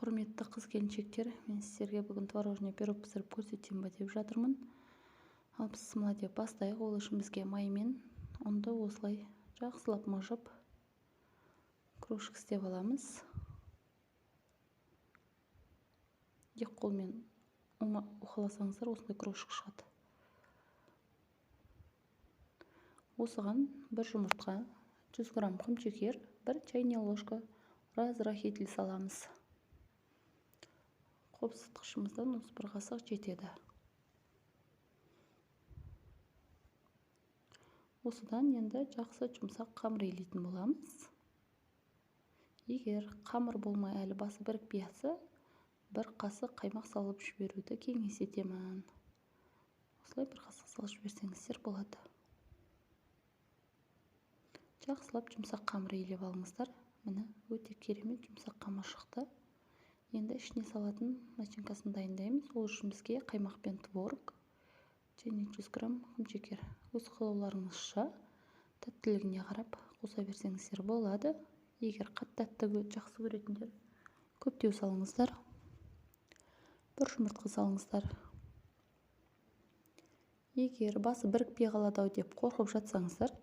Құрметті қыз-келіншектер, мен сіздерге бүгін творожный пирог пісіріп көрсетейін ба деп жатырмын. Ал біз деп бастайық. Ол үшін бізге май мен ұнды осылай жақсылап мыжып крошка істеп аламыз. Екі қолмен уқаласаңыздар осындай крошка шығады. Осыған бір жұмыртқа, 100 грамм құмшекер, 1 чайная ложка разрыхитель саламыз. Қопсытқышымыздан осы бір қасық жетеді. Осыдан енді жақсы жұмсақ қамыр илейтін боламыз. Егер қамыр болмай әлі басы бірікпей жатса, бір қасық қаймақ салып жіберуді кеңес етемін. Осылай бір қасық салып жіберсеңіздер болады. Жақсылап жұмсақ қамыр илеп алыңыздар. Міне, өте керемет жұмсақ қамыр шықты. Енді ішіне салатын начинкасын дайындаймыз. Ол үшін бізге қаймақ пен творог және 100 грамм құмшекер. Өз қалауларыңызша тәттілігіне қарап қоса берсеңіздер болады. Егер қатты жақсы көретіндер көптеу салыңыздар. Бір жұмыртқа салыңыздар. Егер басы бірікпей қалады деп қорқып жатсаңыздар,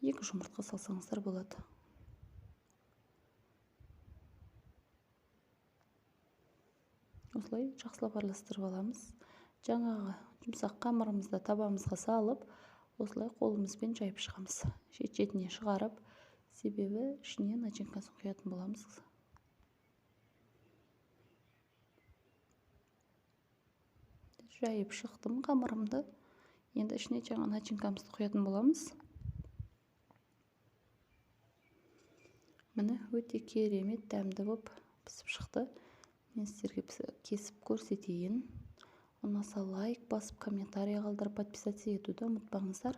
2 жұмыртқа салсаңыздар болады. Осылай жақсылап араластырып аламыз. Жаңағы жұмсақ қамырымызды табамызға салып, осылай қолымызбен жайып шығамыз. Шет-шетіне шығарып, себебі ішіне начинкасын құятын боламыз. Жайып шықтым қамырымды. Енді ішіне жаңа начинкамызды құятын боламыз. Міне, өте керемет дәмді болып пісіп шықты. Мен сіздерге кесіп көрсетейін. Ұнаса лайк басып, комментарий қалдырып, подписаться етуді ұмытпаңыздар.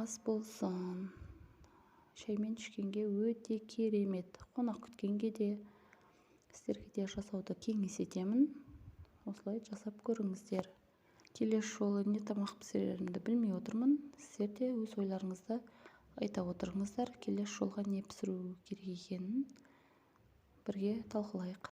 Ас болсын. Шаймен ішкенге өте керемет. Қонақ күткенге де, сіздерге де жасауды кеңес етемін. Осылай жасап көріңіздер. Келесі жолы не тамақ пісірерімді білмей отырмын. Сіздер де өз ойларыңызды айта отырыңыздар. Келесі жолға не пісіру керек екенін бірге талқылайық.